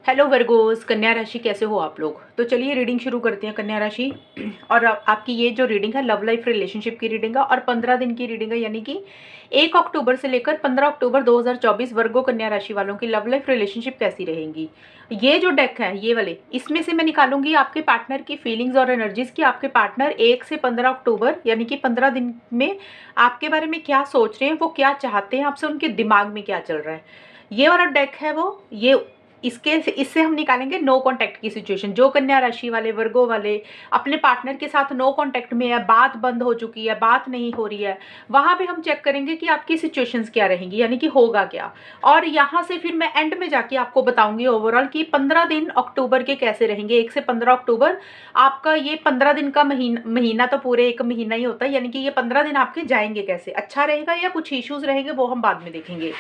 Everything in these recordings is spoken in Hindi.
हेलो वर्गोस, कन्या राशि कैसे हो आप लोग। तो चलिए रीडिंग शुरू करते हैं कन्या राशि। और आपकी ये जो रीडिंग है लव लाइफ रिलेशनशिप की रीडिंग है और 15 दिन की रीडिंग है, यानी कि 1 अक्टूबर से लेकर 15 अक्टूबर 2024 वर्गो कन्या राशि वालों की लव लाइफ रिलेशनशिप कैसी रहेंगी। ये जो डेक है ये वाले, इसमें से मैं निकालूंगी आपके पार्टनर की फीलिंग्स और एनर्जीज की। आपके पार्टनर 1 से 15 अक्टूबर यानी कि 15 दिन में आपके बारे में क्या सोच रहे हैं, वो क्या चाहते हैं आपसे, उनके दिमाग में क्या चल रहा है। ये वाला डेक है वो, ये इससे हम निकालेंगे नो कांटेक्ट की सिचुएशन। जो कन्या राशि वाले वर्गो वाले अपने पार्टनर के साथ नो कांटेक्ट में है, बात बंद हो चुकी है, बात नहीं हो रही है, वहां पे हम चेक करेंगे कि आपकी सिचुएशंस क्या रहेंगी, यानी कि होगा क्या। और यहाँ से फिर मैं एंड में जाके आपको बताऊंगी ओवरऑल कि 15 दिन अक्टूबर के कैसे रहेंगे। 1 से 15 अक्टूबर आपका ये 15 दिन का महीना तो पूरे एक महीना ही होता है, यानी कि ये 15 दिन आपके जाएंगे कैसे, अच्छा रहेगा या कुछ इश्यूज रहेंगे, वो हम बाद में देखेंगे।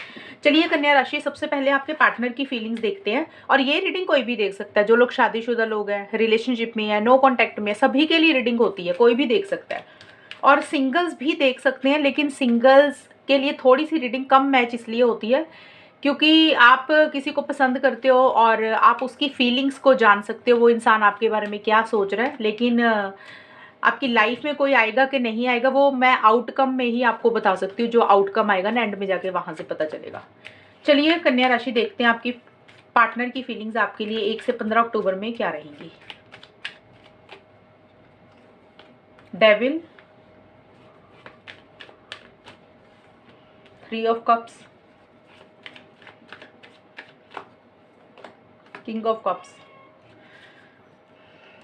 चलिए कन्या राशि, सबसे पहले आपके पार्टनर की फीलिंग्स देखते हैं। और ये रीडिंग कोई भी देख सकता है, जो लोग शादीशुदा लोग हैं, रिलेशनशिप में है, नो कांटेक्ट में, सभी के लिए रीडिंग होती है, कोई भी देख सकता है। और सिंगल्स भी देख सकते हैं, लेकिन सिंगल्स के लिए थोड़ी सी रीडिंग कम मैच इसलिए होती है क्योंकि आप किसी को पसंद करते हो और आप उसकी फीलिंग्स को जान सकते हो, वो इंसान आपके बारे में क्या सोच रहा है। लेकिन आपकी लाइफ में कोई आएगा कि नहीं आएगा, वो मैं आउटकम में ही आपको बता सकती हूँ। जो आउटकम आएगा ना, एंड में जाके वहां से पता चलेगा। चलिए कन्या राशि, देखते हैं आपकी पार्टनर की फीलिंग्स आपके लिए 1 से 15 अक्टूबर में क्या रहेंगी। Devil, 3 of cups, king of cups.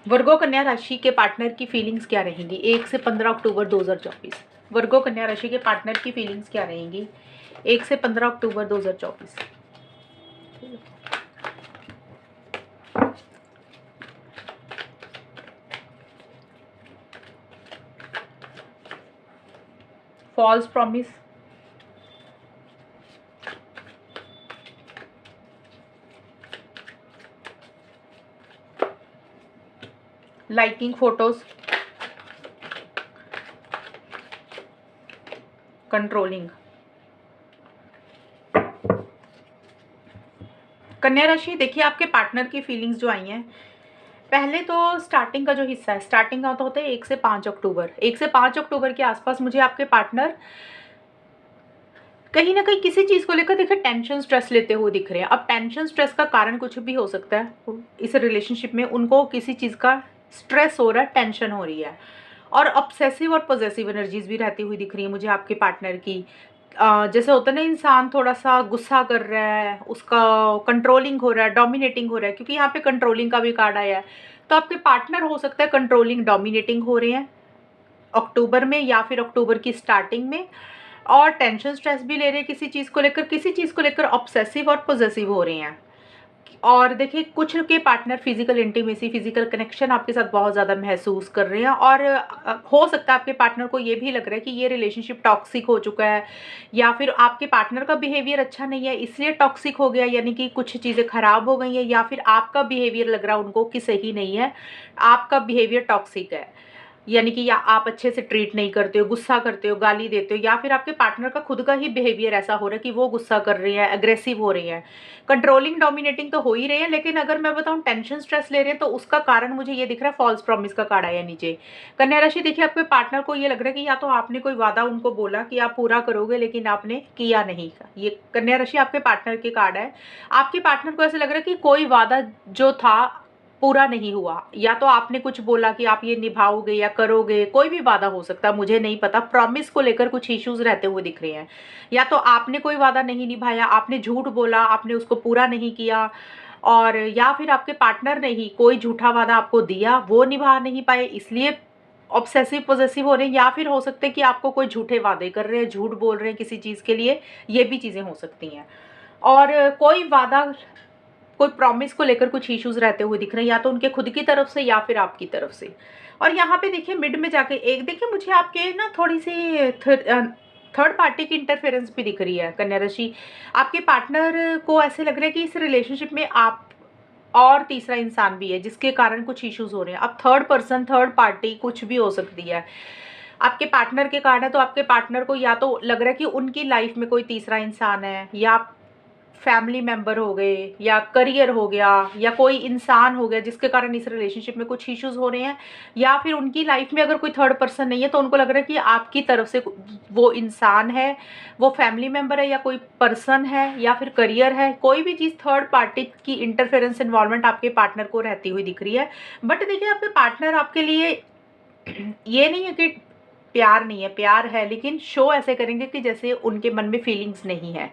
Virgo कन्या राशि के पार्टनर की फीलिंग्स क्या रहेंगी 1 से 15 अक्टूबर 2024। वर्गो कन्या राशि के पार्टनर की फीलिंग्स क्या रहेंगी 1 से 15 अक्टूबर 2024। False promise, liking photos, controlling. कन्या राशि, देखिए आपके पार्टनर की फीलिंग्स जो आई हैं, पहले तो स्टार्टिंग का जो हिस्सा है, स्टार्टिंग का तो होता है 1 से 5 अक्टूबर। 1 से 5 अक्टूबर के आसपास मुझे आपके पार्टनर कहीं ना कहीं किसी चीज को लेकर देखिए टेंशन स्ट्रेस लेते हुए दिख रहे हैं। अब टेंशन स्ट्रेस का कारण कुछ भी हो सकता है। इस रिलेशनशिप में उनको किसी चीज का स्ट्रेस हो रहा है, टेंशन हो रही है। और ऑब्सेसिव और पॉजेसिव एनर्जीज भी रहती हुई दिख रही है मुझे आपके पार्टनर की। जैसे होता है ना, इंसान थोड़ा सा गुस्सा कर रहा है, उसका कंट्रोलिंग हो रहा है, डोमिनेटिंग हो रहा है, क्योंकि यहाँ पे कंट्रोलिंग का भी कार्ड आया है। तो आपके पार्टनर हो सकता है कंट्रोलिंग डोमिनेटिंग हो रहे हैं अक्टूबर में या फिर अक्टूबर की स्टार्टिंग में। और टेंशन स्ट्रेस भी ले रहे हैं किसी चीज़ को लेकर, किसी चीज़ को लेकर ऑब्सेसिव और पॉजेसिव हो रहे हैं। और देखिए कुछ के partner physical intimacy, physical connection आपके साथ बहुत ज़्यादा महसूस कर रहे हैं। और हो सकता है आपके पार्टनर को ये भी लग रहा है कि ये रिलेशनशिप टॉक्सिक हो चुका है, या फिर आपके पार्टनर का बिहेवियर अच्छा नहीं है इसलिए टॉक्सिक हो गया, यानी कि कुछ चीज़ें खराब हो गई हैं, या फिर आपका बिहेवियर लग रहा है उनको कि सही नहीं है, आपका बिहेवियर टॉक्सिक है, यानी कि या आप अच्छे से ट्रीट नहीं करते हो, गुस्सा करते हो, गाली देते हो, या फिर आपके पार्टनर का खुद का ही बिहेवियर ऐसा हो रहा है कि वो गुस्सा कर रही है, अग्रेसिव हो रही है। कंट्रोलिंग डोमिनेटिंग तो हो ही रहे हैं, लेकिन अगर मैं बताऊं टेंशन स्ट्रेस ले रहे हैं तो उसका कारण मुझे ये दिख रहा है फॉल्स प्रॉमिस का कार्ड आया नीचे। कन्या राशि, देखिए आपके पार्टनर को ये लग रहा है कि या तो आपने कोई वादा उनको बोला कि आप पूरा करोगे, लेकिन आपने किया नहीं। ये कन्या राशि आपके पार्टनर के कार्ड है। आपके पार्टनर को ऐसा लग रहा है कि कोई वादा जो था पूरा नहीं हुआ, या तो आपने कुछ बोला कि आप ये निभाओगे या करोगे, कोई भी वादा हो सकता है, मुझे नहीं पता। प्रॉमिस को लेकर कुछ इश्यूज रहते हुए दिख रहे हैं। या तो आपने कोई वादा नहीं निभाया, आपने झूठ बोला, आपने उसको पूरा नहीं किया, और या फिर आपके पार्टनर ने ही कोई झूठा वादा आपको दिया, वो निभा नहीं पाए, इसलिए ऑब्सेसिव पॉजेसिव हो रहे हैं। या फिर हो सकते हैं कि आपको कोई झूठे वादे कर रहे हैं, झूठ बोल रहे हैं किसी चीज़ के लिए, ये भी चीज़ें हो सकती हैं। और कोई वादा, कोई प्रॉमिस को लेकर कुछ इश्यूज रहते हुए दिख रहे हैं, या तो उनके खुद की तरफ से या फिर आपकी तरफ से। और यहाँ पे देखिए मिड में जाके एक देखिए मुझे आपके ना थोड़ी सी थर्ड पार्टी की इंटरफेरेंस भी दिख रही है कन्या राशि। आपके पार्टनर को ऐसे लग रहा है कि इस रिलेशनशिप में आप और तीसरा इंसान भी है जिसके कारण कुछ इश्यूज हो रहे हैं। अब थर्ड पर्सन, थर्ड पार्टी कुछ भी हो सकती है। आपके पार्टनर के कारण है, तो आपके पार्टनर को या तो लग रहा है कि उनकी लाइफ में कोई तीसरा इंसान है, या फैमिली मेंबर हो गए या करियर हो गया या कोई इंसान हो गया जिसके कारण इस रिलेशनशिप में कुछ इश्यूज हो रहे हैं, या फिर उनकी लाइफ में अगर कोई थर्ड पर्सन नहीं है तो उनको लग रहा है कि आपकी तरफ से वो इंसान है, वो फैमिली मेंबर है या कोई पर्सन है या फिर करियर है, कोई भी चीज़ थर्ड पार्टी की इंटरफेरेंस इन्वॉल्वमेंट आपके पार्टनर को रहती हुई दिख रही है। बट देखिए, आपके पार्टनर आपके लिए ये नहीं है कि प्यार नहीं है, प्यार है, लेकिन शो ऐसे करेंगे कि जैसे उनके मन में फीलिंग्स नहीं है।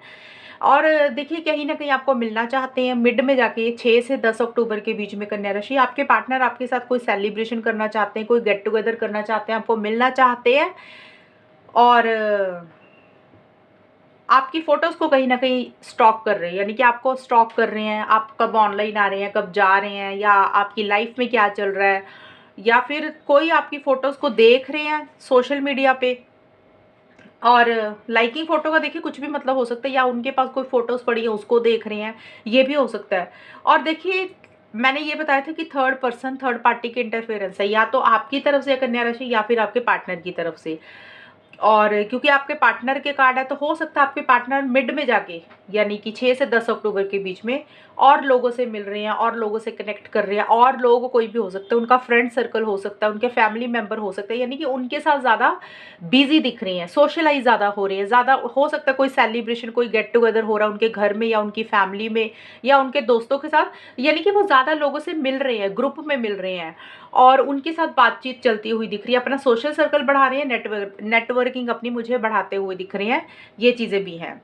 और देखिए, कहीं न कहीं आपको मिलना चाहते हैं मिड में जाके 6 से 10 अक्टूबर के बीच में कन्या राशि। आपके पार्टनर आपके साथ कोई सेलिब्रेशन करना चाहते हैं, कोई गेट टुगेदर करना चाहते हैं, आपको मिलना चाहते हैं और आपकी फ़ोटोज़ को कहीं न कहीं स्टॉक कर रहे हैं, यानी कि आपको स्टॉक कर रहे हैं, आप कब ऑनलाइन आ रहे हैं, कब जा रहे हैं, या आपकी लाइफ़ में क्या चल रहा है, या फिर कोई आपकी फ़ोटोज़ को देख रहे हैं सोशल मीडिया पे। और लाइकिंग फ़ोटो का देखिए कुछ भी मतलब हो सकता है, या उनके पास कोई फ़ोटोज़ पड़ी है उसको देख रहे हैं, ये भी हो सकता है। और देखिए, मैंने ये बताया था कि थर्ड पर्सन, थर्ड पार्टी के इंटरफेरेंस है, या तो आपकी तरफ से कन्या राशि या फिर आपके पार्टनर की तरफ से। और क्योंकि आपके पार्टनर के कार्ड है तो हो सकता है आपके पार्टनर मिड में जाके, यानी कि 6 से 10 अक्टूबर के बीच में और लोगों से मिल रहे हैं और लोगों से कनेक्ट कर रहे हैं, और लोग कोई भी हो सकता है, उनका फ्रेंड सर्कल हो सकता है, उनके फैमिली मेंबर हो सकते हैं, यानी कि उनके साथ ज़्यादा बिजी दिख रही हैं, सोशलाइज ज़्यादा हो रही है, ज़्यादा हो सकता है कोई सेलिब्रेशन, कोई गेट टुगेदर हो रहा है उनके घर में या उनकी फैमिली में या उनके दोस्तों के साथ, यानी कि वो ज़्यादा लोगों से मिल रहे हैं, ग्रुप में मिल रहे हैं और उनके साथ बातचीत चलती हुई दिख रही है, अपना सोशल सर्कल बढ़ा रहे हैं, नेटवर्किंग अपनी मुझे बढ़ाते हुए दिख रहे हैं, ये चीज़ें भी हैं।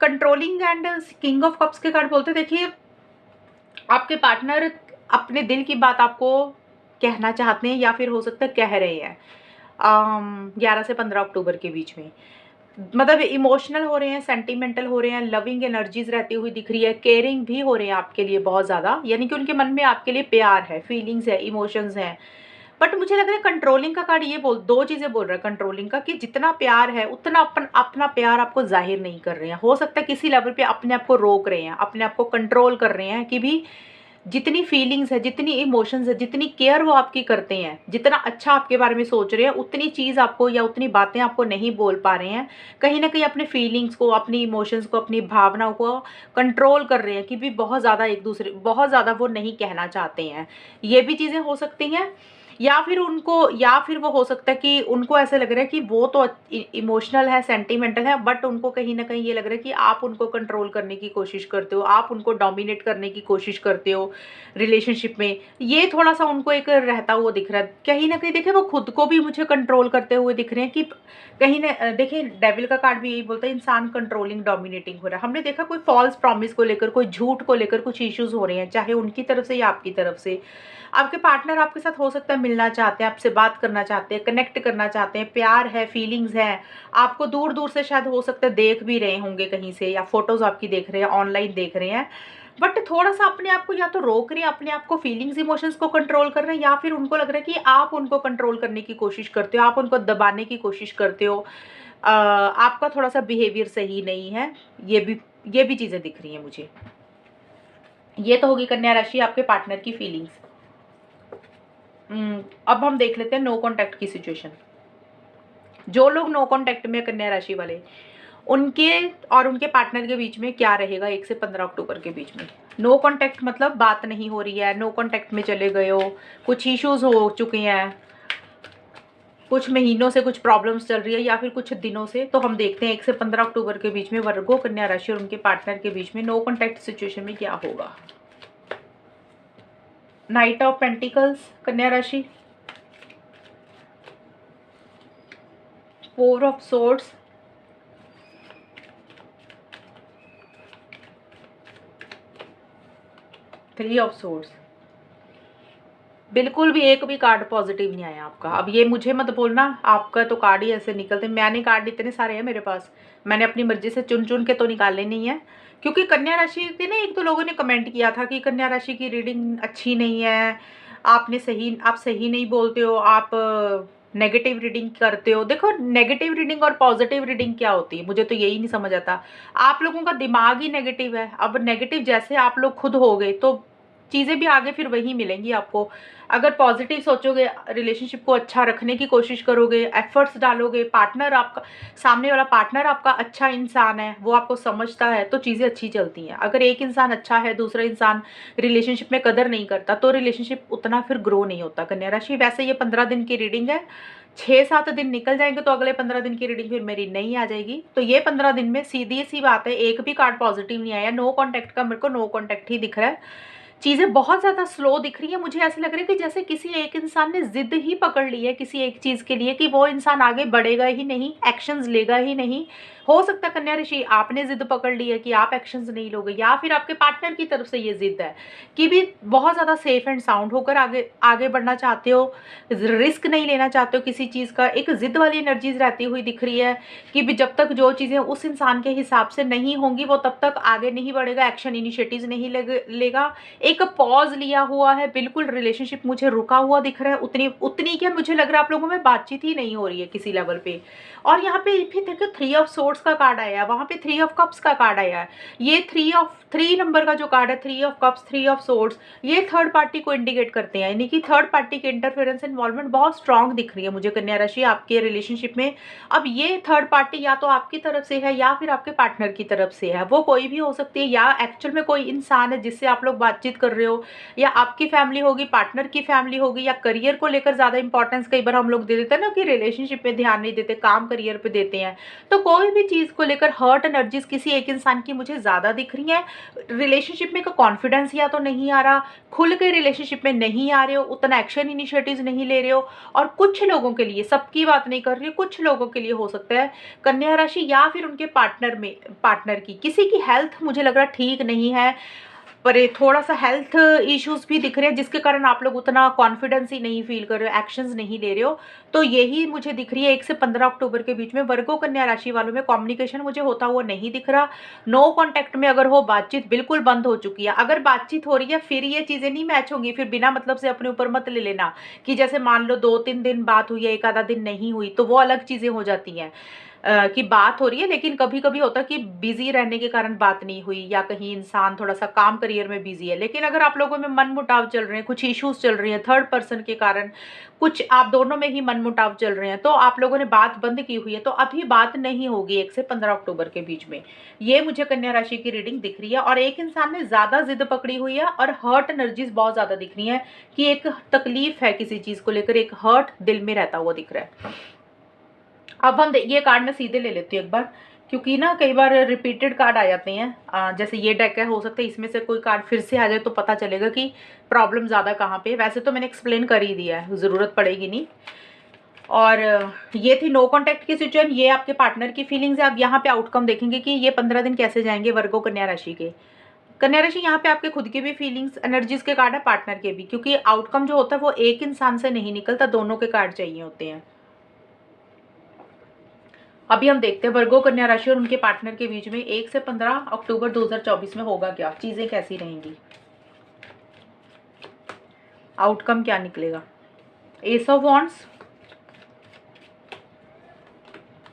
Controlling and king of cups के कार्ड बोलते हैं, देखिए आपके पार्टनर अपने दिल की बात आपको कहना चाहते हैं या फिर हो सकता है कह रहे हैं 11 से 15 अक्टूबर के बीच में। मतलब इमोशनल हो रहे हैं, सेंटिमेंटल हो रहे हैं, लविंग एनर्जीज रहती हुई दिख रही है, केयरिंग भी हो रहे हैं आपके लिए बहुत ज़्यादा, यानी कि उनके मन में आपके लिए प्यार है, फीलिंग्स है, इमोशंस हैं। बट मुझे लग रहा है कंट्रोलिंग का कार्ड ये बोल, दो चीज़ें बोल रहा है कंट्रोलिंग का, कि जितना प्यार है उतना अपना प्यार आपको जाहिर नहीं कर रहे हैं, हो सकता है किसी लेवल पे अपने आप को रोक रहे हैं, अपने आप को कंट्रोल कर रहे हैं कि भी जितनी फीलिंग्स है, जितनी इमोशंस है, जितनी केयर वो आपकी करते हैं, जितना अच्छा आपके बारे में सोच रहे हैं, उतनी चीज़ आपको या उतनी बातें आपको नहीं बोल पा रहे हैं। कहीं ना कहीं अपने फीलिंग्स को, अपनी इमोशंस को, अपनी भावनाओं को कंट्रोल कर रहे हैं कि भी बहुत ज़्यादा एक दूसरे, बहुत ज़्यादा वो नहीं कहना चाहते हैं। ये भी चीज़ें हो सकती हैं, या फिर उनको, या फिर वो हो सकता है कि उनको ऐसे लग रहा है कि वो तो इमोशनल है, सेंटिमेंटल है, बट उनको कहीं ना कहीं ये लग रहा है कि आप उनको कंट्रोल करने की कोशिश करते हो, आप उनको डोमिनेट करने की कोशिश करते हो रिलेशनशिप में। ये थोड़ा सा उनको एक रहता हुआ दिख रहा है, कहीं ना कहीं देखिए वो खुद को भी मुझे कंट्रोल करते हुए दिख रहे हैं कि कहीं ना देखिए, डेविल का कार्ड भी यही बोलता है, इंसान कंट्रोलिंग, डोमिनेटिंग हो रहा है। हमने देखा कोई फॉल्स प्रॉमिस को लेकर, कोई झूठ को लेकर कुछ इश्यूज हो रहे हैं, चाहे उनकी तरफ से या आपकी तरफ से। आपके पार्टनर आपके साथ हो सकता है मिलना चाहते हैं, आपसे बात करना चाहते हैं, कनेक्ट करना चाहते हैं, प्यार है, फीलिंग्स है, आपको दूर दूर से शायद हो सकता है देख भी रहे होंगे कहीं से, या फोटोज आपकी देख रहे हैं, ऑनलाइन देख रहे हैं, बट थोड़ा सा अपने आप को या तो रोक रहे हैं, अपने आप को फीलिंग्स, इमोशंस को कंट्रोल कर रहे हैं, या फिर उनको लग रहा है कि आप उनको कंट्रोल करने की कोशिश करते हो, आप उनको दबाने की कोशिश करते हो, आपका थोड़ा सा बिहेवियर सही नहीं है। ये भी चीज़ें दिख रही हैं मुझे। ये तो होगी कन्या राशि आपके पार्टनर की फीलिंग्स। अब हम देख लेते हैं नो कॉन्टैक्ट की सिचुएशन। जो लोग नो कॉन्टैक्ट में, कन्या राशि वाले, उनके और उनके पार्टनर के बीच में क्या रहेगा 1 से 15 अक्टूबर के बीच में। नो कॉन्टैक्ट मतलब बात नहीं हो रही है, नो कॉन्टैक्ट में चले गए हो, कुछ इश्यूज हो चुके हैं, कुछ महीनों से कुछ प्रॉब्लम्स चल रही है, या फिर कुछ दिनों से। तो हम देखते हैं 1 से 15 अक्टूबर के बीच में वर्गो, कन्या राशि और उनके पार्टनर के बीच में नो कॉन्टैक्ट सिचुएशन में क्या होगा। नाइट ऑफ पेंटिकल्स कन्या राशि, 4 ऑफ सोर्ड्स, 3 ऑफ सोर्ड्स। बिल्कुल भी एक भी कार्ड पॉजिटिव नहीं आया आपका। अब ये मुझे मत बोलना आपका तो कार्ड ही ऐसे निकलते, मैंने कार्ड इतने सारे हैं मेरे पास, मैंने अपनी मर्जी से चुन चुन के तो निकाले नहीं है। क्योंकि कन्या राशि के ना, एक दो लोगों ने कमेंट किया था कि कन्या राशि की रीडिंग अच्छी नहीं है, आप सही नहीं बोलते हो, आप नेगेटिव रीडिंग करते हो। देखो, नेगेटिव रीडिंग और पॉजिटिव रीडिंग क्या होती है, मुझे तो यही नहीं समझ आता। आप लोगों का दिमाग ही नेगेटिव है। अब नेगेटिव जैसे आप लोग खुद हो गए, तो चीज़ें भी आगे फिर वही मिलेंगी आपको। अगर पॉजिटिव सोचोगे, रिलेशनशिप को अच्छा रखने की कोशिश करोगे, एफर्ट्स डालोगे, पार्टनर आपका, सामने वाला पार्टनर आपका अच्छा इंसान है, वो आपको समझता है, तो चीज़ें अच्छी चलती हैं। अगर एक इंसान अच्छा है, दूसरा इंसान रिलेशनशिप में कदर नहीं करता, तो रिलेशनशिप उतना फिर ग्रो नहीं होता। कन्या राशि, वैसे ये 15 दिन की रीडिंग है, 6-7 दिन निकल जाएंगे तो अगले 15 दिन की रीडिंग फिर मेरी नहीं आ जाएगी। तो ये 15 दिन में सीधी सी बात है, एक भी कार्ड पॉजिटिव नहीं आया। नो कॉन्टैक्ट का मेरे को नो कॉन्टैक्ट ही दिख रहा है। चीज़ें बहुत ज़्यादा स्लो दिख रही है। मुझे ऐसे लग रहा है कि जैसे किसी एक इंसान ने जिद ही पकड़ ली है किसी एक चीज़ के लिए, कि वो इंसान आगे बढ़ेगा ही नहीं, एक्शंस लेगा ही नहीं। हो सकता है कन्या राशि आपने जिद पकड़ ली है कि आप एक्शंस नहीं लोगे, या फिर आपके पार्टनर की तरफ से ये जिद है कि भी बहुत ज़्यादा सेफ एंड साउंड होकर आगे आगे बढ़ना चाहते हो, रिस्क नहीं लेना चाहते हो किसी चीज़ का। एक जिद वाली एनर्जीज रहती हुई दिख रही है कि भी जब तक जो चीज़ें उस इंसान के हिसाब से नहीं होंगी, वो तब तक आगे नहीं बढ़ेगा, एक्शन इनिशिएटिव्स नहीं लेगा। एक पॉज लिया हुआ है, बिल्कुल रिलेशनशिप मुझे रुका हुआ दिख रहा है। उतनी उतनी क्या, मुझे लग रहा है आप लोगों में बातचीत ही नहीं हो रही है किसी लेवल पे। और यहाँ पे फिर देखो 3 ऑफ सोर्ड्स का कार्ड आया है, वहाँ पे 3 ऑफ कप्स का कार्ड आया है। ये 3 नंबर का जो कार्ड है, 3 ऑफ कप्स, 3 ऑफ सोर्ड्स, ये थर्ड पार्टी को इंडिकेट करते हैं, यानी कि थर्ड पार्टी के इंटरफेरेंस इन्वॉल्वमेंट बहुत स्ट्रांग दिख रही है मुझे कन्या राशि आपके रिलेशनशिप में। अब ये थर्ड पार्टी या तो आपकी तरफ से है या फिर आपके पार्टनर की तरफ से है, वो कोई भी हो सकती है, या एक्चुअल में कोई इंसान है जिससे आप लोग बातचीत कर रहे हो, या आपकी फैमिली होगी, पार्टनर की फैमिली होगी, या करियर को लेकर ज़्यादा इंपॉर्टेंस कई बार हम लोग दे देते हैं ना, कि रिलेशनशिप पे ध्यान नहीं देते, काम करियर पे देते हैं। तो कोई भी चीज़ को लेकर हर्ट एनर्जीज किसी एक इंसान की मुझे ज़्यादा दिख रही है। रिलेशनशिप में का कॉन्फिडेंस या तो नहीं आ रहा, खुल के रिलेशनशिप में नहीं आ रहे हो, उतना एक्शन इनिशिएटिव्स नहीं ले रहे हो। और कुछ लोगों के लिए, सबकी बात नहीं कर रही हूँ, कुछ लोगों के लिए हो सकता है कन्या राशि या फिर उनके पार्टनर की किसी की हेल्थ मुझे लग रहा ठीक नहीं है, पर ये थोड़ा सा हेल्थ इश्यूज भी दिख रहे हैं, जिसके कारण आप लोग उतना कॉन्फिडेंस ही नहीं फील कर रहे हो, एक्शंस नहीं ले रहे हो। तो यही मुझे दिख रही है 1 से 15 अक्टूबर के बीच में वर्गो कन्या राशि वालों में कम्युनिकेशन मुझे होता हुआ नहीं दिख रहा। नो कॉन्टैक्ट में अगर हो, बातचीत बिल्कुल बंद हो चुकी है। अगर बातचीत हो रही है फिर ये चीज़ें नहीं मैच होंगी, फिर बिना मतलब से अपने ऊपर मत ले लेना कि जैसे मान लो 2-3 दिन बात हुई है, एक आधा दिन नहीं हुई, तो वो अलग चीज़ें हो जाती हैं। कि बात हो रही है, लेकिन कभी कभी होता है कि बिजी रहने के कारण बात नहीं हुई, या कहीं इंसान थोड़ा सा काम करियर में बिजी है। लेकिन अगर आप लोगों में मनमुटाव चल रहे हैं, कुछ इश्यूज चल रही हैं थर्ड पर्सन के कारण, कुछ आप दोनों में ही मनमुटाव चल रहे हैं, तो आप लोगों ने बात बंद की हुई है, तो अभी बात नहीं होगी 1 से 15 अक्टूबर के बीच में। ये मुझे कन्या राशि की रीडिंग दिख रही है। और एक इंसान ने ज्यादा जिद पकड़ी हुई है और हर्ट एनर्जीज बहुत ज्यादा दिख रही है, कि एक तकलीफ है किसी चीज को लेकर, एक हर्ट दिल में रहता हुआ दिख रहा है। अब हम ये कार्ड मैं सीधे ले लेती हूँ एक बार, क्योंकि ना कई बार रिपीटेड कार्ड आ जाते हैं। जैसे ये डेक है, हो सकता है इसमें से कोई कार्ड फिर से आ जाए, तो पता चलेगा कि प्रॉब्लम ज़्यादा कहाँ पे है। वैसे तो मैंने एक्सप्लेन कर ही दिया है, ज़रूरत पड़ेगी नहीं। और ये थी नो कॉन्टैक्ट की सिचुएशन, ये आपके पार्टनर की फीलिंग्स है। अब यहाँ पे आउटकम देखेंगे कि ये 15 दिन कैसे जाएंगे वर्गो कन्या राशि के। कन्या राशि, यहाँ पे आपके खुद की भी फीलिंग्स एनर्जीज के कार्ड है, पार्टनर के भी, क्योंकि आउटकम जो होता है वो एक इंसान से नहीं निकलता, दोनों के कार्ड चाहिए होते हैं। अभी हम देखते हैं वर्गो कन्या राशि और उनके पार्टनर के बीच में 1 से 15 अक्टूबर 2024 में होगा क्या, चीजें कैसी रहेंगी, आउटकम क्या निकलेगा। Ace of wands,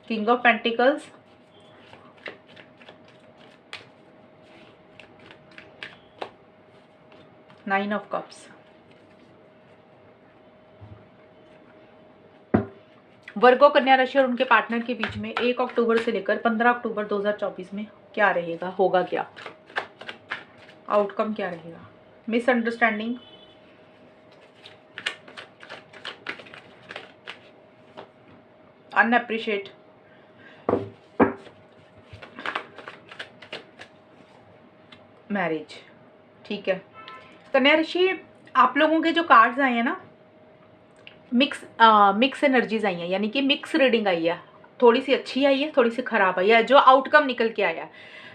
king of pentacles, nine of cups. Virgo कन्या राशि और उनके पार्टनर के बीच में 1 अक्टूबर से लेकर 15 अक्टूबर 2024 में क्या रहेगा, होगा क्या, आउटकम क्या रहेगा। Misunderstanding, unappreciate, marriage. ठीक है कन्या राशि, आप लोगों के जो कार्ड्स आए हैं ना, मिक्स एनर्जीज आई हैं, यानी कि मिक्स रीडिंग आई है। थोड़ी सी अच्छी आई है, थोड़ी सी खराब आई है, जो आउटकम निकल के आया।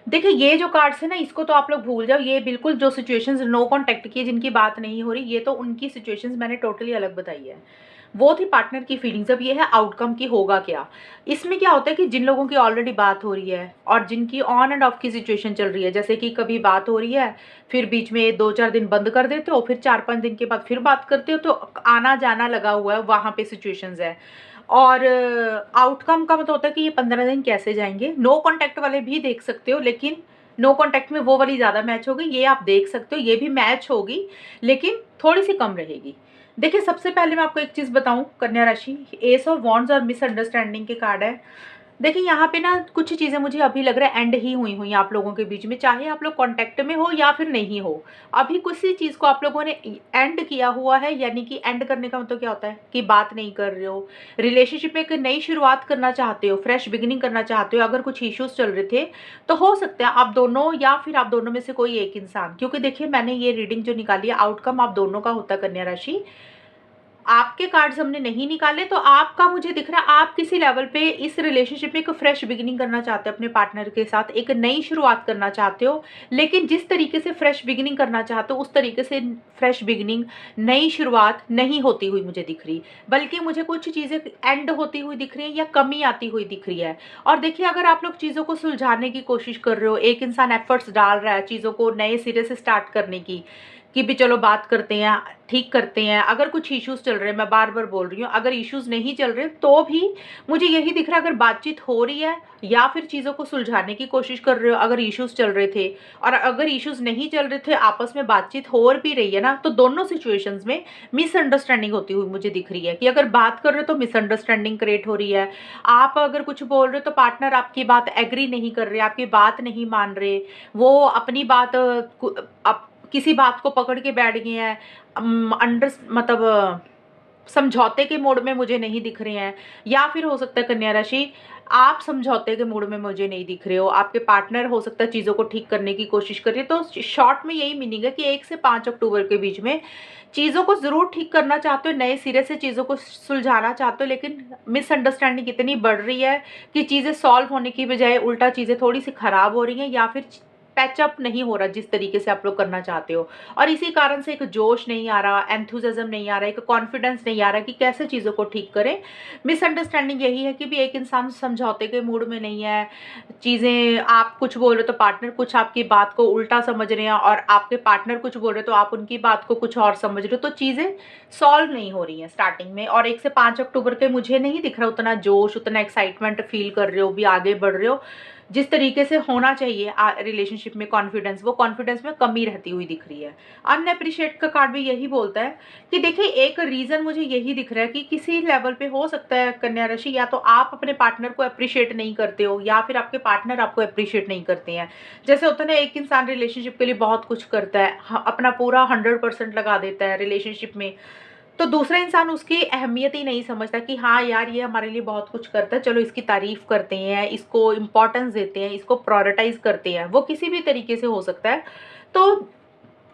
देखिए ये जो कार्ड्स है ना, इसको तो आप लोग भूल जाओ। ये बिल्कुल जो सिचुएशंस नो कॉन्टैक्ट की, जिनकी बात नहीं हो रही, ये तो उनकी सिचुएशंस मैंने टोटली अलग बताई है। वो थी पार्टनर की फीलिंग्स। अब ये है आउटकम की होगा क्या। इसमें क्या होता है कि जिन लोगों की ऑलरेडी बात हो रही है और जिनकी ऑन एंड ऑफ की सिचुएशन चल रही है, जैसे कि कभी बात हो रही है, फिर बीच में 2-4 दिन बंद कर देते हो, फिर 4-5 दिन के बाद फिर बात करते हो, तो आना जाना लगा हुआ है, वहाँ पे सिचुएशंस है। और आउटकम का मतलब होता है कि ये 15 दिन कैसे जाएंगे। नो कॉन्टैक्ट वाले भी देख सकते हो, लेकिन नो कॉन्टैक्ट में वो वाली ज़्यादा मैच होगी, ये आप देख सकते हो, ये भी मैच होगी लेकिन थोड़ी सी कम रहेगी। देखिए, सबसे पहले मैं आपको एक चीज़ बताऊं, कन्या राशि, एस ऑफ वॉन्ड्स और मिसअंडरस्टैंडिंग के कार्ड है। देखिए, यहाँ पे ना कुछ चीज़ें मुझे अभी लग रहा है एंड ही हुई आप लोगों के बीच में, चाहे आप लोग कॉन्टैक्ट में हो या फिर नहीं हो। अभी किसी चीज़ को आप लोगों ने एंड किया हुआ है, यानी कि एंड करने का मतलब क्या होता है कि बात नहीं कर रहे हो, रिलेशनशिप में एक नई शुरुआत करना चाहते हो, फ्रेश बिगिनिंग करना चाहते हो। अगर कुछ इश्यूज चल रहे थे तो हो सकता है आप दोनों या फिर आप दोनों में से कोई एक इंसान, क्योंकि देखिए मैंने ये रीडिंग जो निकाली है, आउटकम आप दोनों का होता है कन्या राशि। आपके कार्ड्स हमने नहीं निकाले, तो आपका मुझे दिख रहा है आप किसी लेवल पे इस रिलेशनशिप में एक फ्रेश बिगिनिंग करना चाहते हो, अपने पार्टनर के साथ एक नई शुरुआत करना चाहते हो। लेकिन जिस तरीके से फ्रेश बिगिनिंग करना चाहते हो उस तरीके से फ्रेश बिगिनिंग, नई शुरुआत नहीं होती हुई मुझे दिख रही, बल्कि मुझे कुछ चीज़ें एंड होती हुई दिख रही है या कमी आती हुई दिख रही है। और देखिए, अगर आप लोग चीज़ों को सुलझाने की कोशिश कर रहे हो, एक इंसान एफर्ट्स डाल रहा है चीज़ों को नए सिरे से स्टार्ट करने की, कि भी चलो बात करते हैं, ठीक करते हैं। अगर कुछ इश्यूज़ चल रहे हैं, मैं बार-बार बोल रही हूँ, अगर इश्यूज़ नहीं चल रहे तो भी मुझे यही दिख रहा है, अगर बातचीत हो रही है या फिर चीज़ों को सुलझाने की कोशिश कर रहे हो, अगर इश्यूज़ चल रहे थे और अगर इश्यूज़ नहीं चल रहे थे, आपस में बातचीत हो भी रही है ना, तो दोनों सिचुएशंस में मिसअंडरस्टैंडिंग होती हुई मुझे दिख रही है कि अगर बात कर रहे हो तो मिसअंडरस्टैंडिंग क्रिएट हो रही है। आप अगर कुछ बोल रहे हो तो पार्टनर आपकी बात एग्री नहीं कर रहे, आपकी बात नहीं मान रहे, वो अपनी बात किसी बात को पकड़ के बैठ गए हैं, अंडर मतलब समझौते के मोड में मुझे नहीं दिख रहे हैं। या फिर हो सकता है कन्या राशि, आप समझौते के मूड में मुझे नहीं दिख रहे हो, आपके पार्टनर हो सकता है चीज़ों को ठीक करने की कोशिश कर रही है। तो शॉर्ट में यही मीनिंग है कि 1 से 5 अक्टूबर के बीच में चीज़ों को ज़रूर ठीक करना चाहते हो, नए सिरे से चीज़ों को सुलझाना चाहते हो, लेकिन मिसअंडरस्टैंडिंग इतनी बढ़ रही है कि चीज़ें सॉल्व होने की बजाय उल्टा चीज़ें थोड़ी सी खराब हो रही हैं, या फिर पैचअप नहीं हो रहा जिस तरीके से आप लोग करना चाहते हो। और इसी कारण से एक जोश नहीं आ रहा, एंथुसियाज्म नहीं आ रहा, एक कॉन्फिडेंस नहीं आ रहा कि कैसे चीज़ों को ठीक करें। मिसअंडरस्टैंडिंग यही है कि भी एक इंसान समझौते के मूड में नहीं है, चीज़ें आप कुछ बोल रहे हो तो पार्टनर कुछ आपकी बात को उल्टा समझ रहे हैं, और आपके पार्टनर कुछ बोल रहे हो तो आप उनकी बात को कुछ और समझ रहे हो। तो चीज़ें सॉल्व नहीं हो रही हैं स्टार्टिंग में। और 1 से 5 अक्टूबर के मुझे नहीं दिख रहा उतना जोश, उतना एक्साइटमेंट फील कर रहे हो, भी आगे बढ़ रहे हो जिस तरीके से होना चाहिए रिलेशनशिप में। कॉन्फिडेंस, वो कॉन्फिडेंस में कमी रहती हुई दिख रही है। अनअप्रिशिएट का कार्ड भी यही बोलता है कि देखिए, एक रीज़न मुझे यही दिख रहा है कि किसी लेवल पे हो सकता है कन्या राशि, या तो आप अपने पार्टनर को अप्रिशिएट नहीं करते हो या फिर आपके पार्टनर आपको अप्रिशिएट नहीं करते हैं। जैसे होता है ना, एक इंसान रिलेशनशिप के लिए बहुत कुछ करता है, अपना पूरा 100% लगा देता है रिलेशनशिप में, तो दूसरा इंसान उसकी अहमियत ही नहीं समझता कि हाँ यार, ये हमारे लिए बहुत कुछ करता है, चलो इसकी तारीफ करते हैं, इसको इम्पोर्टेंस देते हैं, इसको प्रायोरिटाइज करते हैं। वो किसी भी तरीके से हो सकता है। तो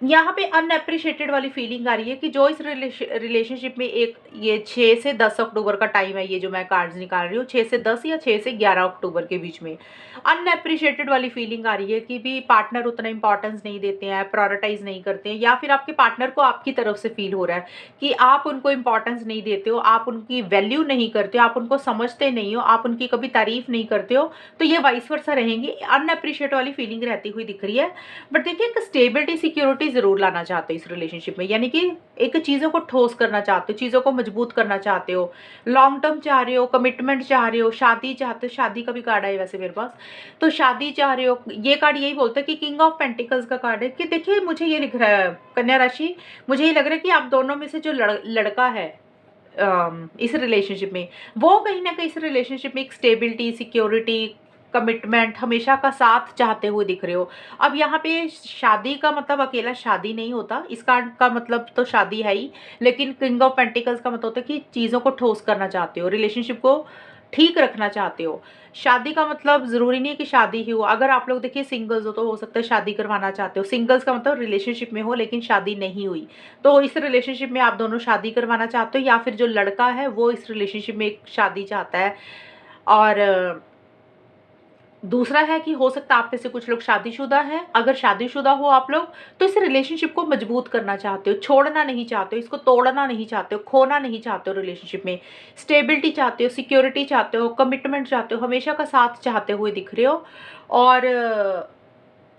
यहाँ पे अनएप्रिशिएटेड वाली फीलिंग आ रही है कि जो इस रिलेशनशिप में एक ये 6 से 10 अक्टूबर का टाइम है, ये जो मैं कार्ड्स निकाल रही हूँ 6 से 10 या 6 से 11 अक्टूबर के बीच में अनएप्रिशिएटेड वाली फीलिंग आ रही है कि भी पार्टनर उतना इंपॉर्टेंस नहीं देते हैं, प्रायोरिटाइज नहीं करते हैं, या फिर आपके पार्टनर को आपकी तरफ से फील हो रहा है कि आप उनको इंपॉर्टेंस नहीं देते हो, आप उनकी वैल्यू नहीं करते हो, आप उनको समझते नहीं हो, आप उनकी कभी तारीफ नहीं करते हो। तो ये वाइस वर्सा रहेंगी, अनएप्रिशिएट वाली फीलिंग रहती हुई दिख रही है। बट देखिए, एक स्टेबिलिटी सिक्योरिटी जरूर लाना चाहते हो इस रिलेशनशिप में, यानी कि एक चीज़ों को ठोस करना चाहते हो, चीज़ों को मजबूत करना चाहते हो, लॉन्ग टर्म चाह रहे हो, कमिटमेंट चाह रहे हो, शादी चाहते हो। शादी का भी कार्ड है वैसे मेरे पास, तो शादी चाह रहे हो। ये कार्ड यही बोलता है कि किंग ऑफ पेंटिकल्स का कार्ड है कि देखिए, मुझे ये लिख रहा है कन्या राशि, मुझे ये लग रहा है कि आप दोनों में से जो लड़का है इस रिलेशनशिप में, वो कहीं ना कहीं इस रिलेशनशिप में एक स्टेबिलिटी, सिक्योरिटी, कमिटमेंट, हमेशा का साथ चाहते हुए दिख रहे हो। अब यहाँ पे शादी का मतलब अकेला शादी नहीं होता, इस कार्ड का मतलब तो शादी है ही, लेकिन किंग ऑफ पेंटिकल्स का मतलब होता है कि चीज़ों को ठोस करना चाहते हो, रिलेशनशिप को ठीक रखना चाहते हो। शादी का मतलब ज़रूरी नहीं है कि शादी ही हो। अगर आप लोग देखिए सिंगल्स हो सकता है शादी करवाना चाहते हो। सिंगल्स का मतलब रिलेशनशिप में हो लेकिन शादी नहीं हुई, तो इस रिलेशनशिप में आप दोनों शादी करवाना चाहते हो, या फिर जो लड़का है वो इस रिलेशनशिप में एक शादी चाहता है। और दूसरा है कि हो सकता है आप में से कुछ लोग शादीशुदा हैं। अगर शादीशुदा हो आप लोग, तो इस रिलेशनशिप को मजबूत करना चाहते हो, छोड़ना नहीं चाहते हो, इसको तोड़ना नहीं चाहते हो, खोना नहीं चाहते हो। रिलेशनशिप में स्टेबिलिटी चाहते हो, सिक्योरिटी चाहते हो, कमिटमेंट चाहते हो, हमेशा का साथ चाहते हुए दिख रहे हो। और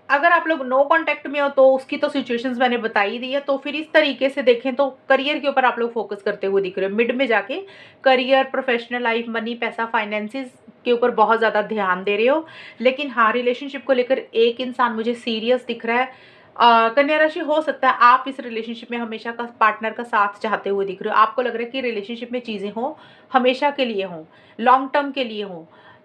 अगर आप लोग नो कांटेक्ट में हो तो उसकी तो सिचुएशंस मैंने बता ही दी है। तो फिर इस तरीके से देखें तो करियर के ऊपर आप लोग फोकस करते हुए दिख रहे हो। मिड में जाके करियर, प्रोफेशनल लाइफ, मनी, पैसा, फाइनेंसिस के ऊपर बहुत ज़्यादा ध्यान दे रहे हो। लेकिन हाँ, रिलेशनशिप को लेकर एक इंसान मुझे सीरियस दिख रहा है। कन्या राशि, हो सकता है आप इस रिलेशनशिप में हमेशा का पार्टनर का साथ चाहते हुए दिख रहे हो। आपको लग रहा है कि रिलेशनशिप में चीज़ें हों, हमेशा के लिए हों, लॉन्ग टर्म के लिए हों,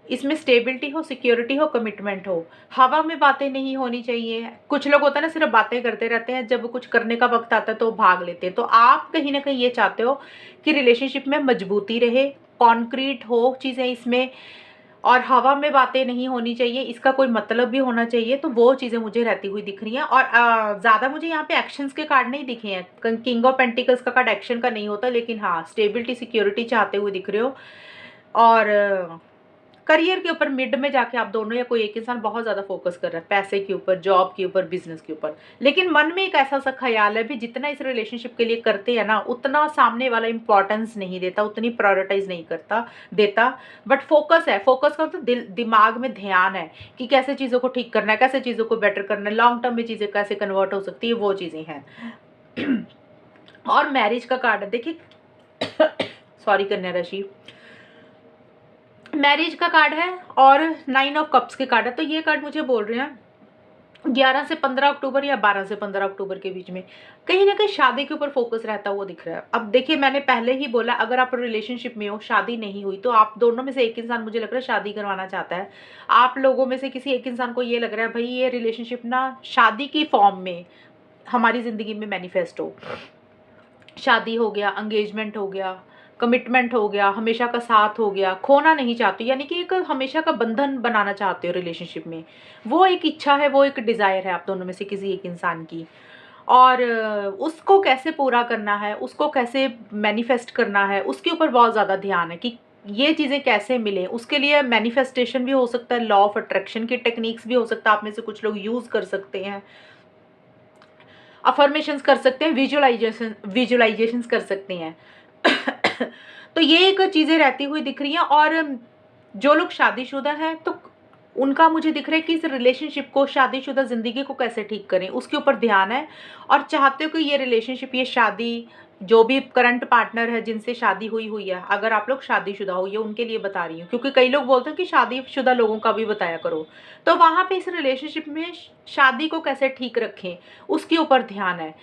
इसमें स्टेबिलिटी हो, सिक्योरिटी हो, कमिटमेंट हो। हवा में बातें नहीं होनी चाहिए। कुछ लोग होता है ना, सिर्फ बातें करते रहते हैं, जब कुछ करने का वक्त आता है तो भाग लेते हैं। तो आप कहीं ना कहीं ये चाहते हो कि रिलेशनशिप में मजबूती रहे, कॉन्क्रीट हो चीज़ें इसमें, और हवा में बातें नहीं होनी चाहिए, इसका कोई मतलब भी होना चाहिए। तो वो चीज़ें मुझे रहती हुई दिख रही हैं। और ज़्यादा मुझे यहाँ पे एक्शंस के कार्ड नहीं दिखे हैं। किंग ऑफ पेंटिकल्स का कार्ड एक्शन का नहीं होता, लेकिन हाँ, स्टेबिलिटी, सिक्योरिटी चाहते हुए दिख रहे हो। और करियर के ऊपर मिड में जाके आप दोनों या कोई एक इंसान बहुत ज़्यादा फोकस कर रहा है, पैसे के ऊपर, जॉब के ऊपर, बिजनेस के ऊपर। लेकिन मन में एक ऐसा सा ख्याल है भी, जितना इस रिलेशनशिप के लिए करते हैं ना, उतना सामने वाला इंपॉर्टेंस नहीं देता, उतनी प्रायोरिटाइज नहीं करता देता। बट फोकस है, फोकस का मतलब दिमाग में ध्यान है कि कैसे चीज़ों को ठीक करना है, कैसे चीज़ों को बेटर करना है, लॉन्ग टर्म में चीज़ें कैसे कन्वर्ट हो सकती है, वो चीज़ें हैं। और मैरिज का कार्ड है, देखिए सॉरी कन्या राशि, मैरिज का कार्ड है और 9 ऑफ कप्स के कार्ड है। तो ये कार्ड मुझे बोल रहे हैं 11 से 15 अक्टूबर या 12 से 15 अक्टूबर के बीच में कहीं ना कहीं शादी के ऊपर फोकस रहता हुआ दिख रहा है। अब देखिए, मैंने पहले ही बोला, अगर आप रिलेशनशिप में हो, शादी नहीं हुई, तो आप दोनों में से एक इंसान, मुझे लग रहा है, शादी करवाना चाहता है। आप लोगों में से किसी एक इंसान को ये लग रहा है भाई ये रिलेशनशिप ना शादी की फॉर्म में हमारी ज़िंदगी में मैनिफेस्ट हो। शादी हो गया, एंगेजमेंट हो गया, कमिटमेंट हो गया, हमेशा का साथ हो गया, खोना नहीं चाहते, यानी कि एक हमेशा का बंधन बनाना चाहते हो रिलेशनशिप में। वो एक इच्छा है, वो एक डिज़ायर है आप दोनों में से किसी एक इंसान की। और उसको कैसे पूरा करना है, उसको कैसे मैनिफेस्ट करना है, उसके ऊपर बहुत ज़्यादा ध्यान है कि ये चीज़ें कैसे मिलें। उसके लिए मैनिफेस्टेशन भी हो सकता है, लॉ ऑफ अट्रैक्शन की टेक्निक्स भी हो सकता है, आप में से कुछ लोग यूज़ कर सकते हैं, अफर्मेशंस कर सकते हैं, विजुअलाइजेशंस कर सकते हैं। तो ये एक चीज़ें रहती हुई दिख रही हैं। और जो लोग शादीशुदा हैं तो उनका मुझे दिख रहा है कि इस रिलेशनशिप को, शादीशुदा ज़िंदगी को कैसे ठीक करें, उसके ऊपर ध्यान है। और चाहते हो कि ये रिलेशनशिप, ये शादी, जो भी करंट पार्टनर है जिनसे शादी हुई हुई है, अगर आप लोग शादीशुदा हो, ये उनके लिए बता रही हूँ, क्योंकि कई लोग बोलते हैं कि शादीशुदा लोगों का भी बताया करो। तो वहाँ पे इस रिलेशनशिप में शादी को कैसे ठीक रखें, उसके ऊपर ध्यान है।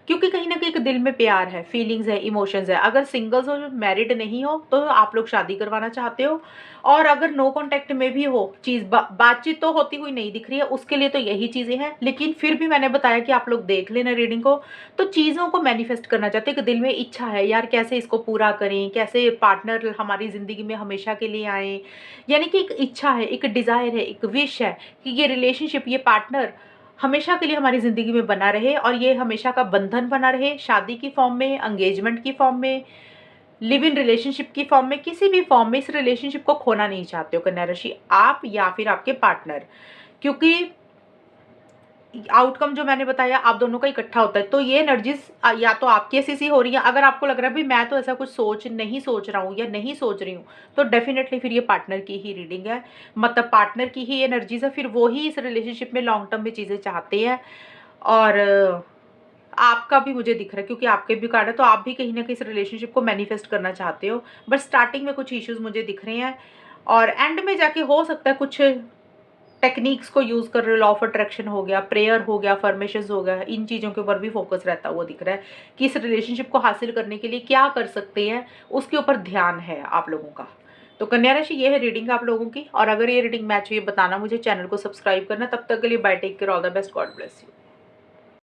क्योंकि कहीं ना कहीं एक दिल में प्यार है, फीलिंग्स है, इमोशंस है। अगर सिंगल्स हो, मैरिड नहीं हो, तो आप लोग शादी करवाना चाहते हो। और अगर नो कांटेक्ट में भी हो, बातचीत तो होती हुई नहीं दिख रही है, उसके लिए तो यही चीज़ें हैं। लेकिन फिर भी मैंने बताया कि आप लोग देख लेना रीडिंग को, तो चीज़ों को मैनिफेस्ट करना चाहते हैं कि दिल में इच्छा है यार, कैसे इसको पूरा करें, कैसे पार्टनर हमारी ज़िंदगी में हमेशा के लिए आए। यानी कि एक इच्छा है, एक डिज़ायर है, एक विश है कि ये रिलेशनशिप, ये पार्टनर हमेशा के लिए हमारी ज़िंदगी में बना रहे, और ये हमेशा का बंधन बना रहे, शादी की फॉर्म में, एंगेजमेंट की फॉर्म में, लिव इन रिलेशनशिप की फॉर्म में, किसी भी फॉर्म में इस रिलेशनशिप को खोना नहीं चाहते हो कन्या राशि, आप या फिर आपके पार्टनर। क्योंकि आउटकम जो मैंने बताया आप दोनों का इकट्ठा होता है। तो ये एनर्जीज या तो आपकी ऐसी हो रही है, अगर आपको लग रहा है भाई मैं तो ऐसा कुछ सोच रहा हूँ या नहीं सोच रही हूँ, तो डेफिनेटली फिर ये पार्टनर की ही रीडिंग है, मतलब पार्टनर की ही एनर्जीज है। फिर वो ही इस रिलेशनशिप में लॉन्ग टर्म में चीज़ें चाहते हैं। और आपका भी मुझे दिख रहा है, क्योंकि आपके भी कार्ड है, तो आप भी कहीं ना कहीं इस रिलेशनशिप को मैनिफेस्ट करना चाहते हो। बट स्टार्टिंग में कुछ इश्यूज मुझे दिख रहे हैं, और एंड में जाके हो सकता है कुछ टेक्निक्स को यूज़ कर रहे हो, लॉ ऑफ अट्रैक्शन हो गया, प्रेयर हो गया, अफर्मेशंस हो गया, इन चीज़ों के ऊपर भी फोकस रहता हुआ दिख रहा है कि इस रिलेशनशिप को हासिल करने के लिए क्या कर सकते हैं, उसके ऊपर ध्यान है आप लोगों का। तो कन्या राशि, ये है रीडिंग आप लोगों की। और अगर ये रीडिंग मैच हुई, बताना मुझे, चैनल को सब्सक्राइब करना। तब तक के लिए bye, take care, all the best, God bless you.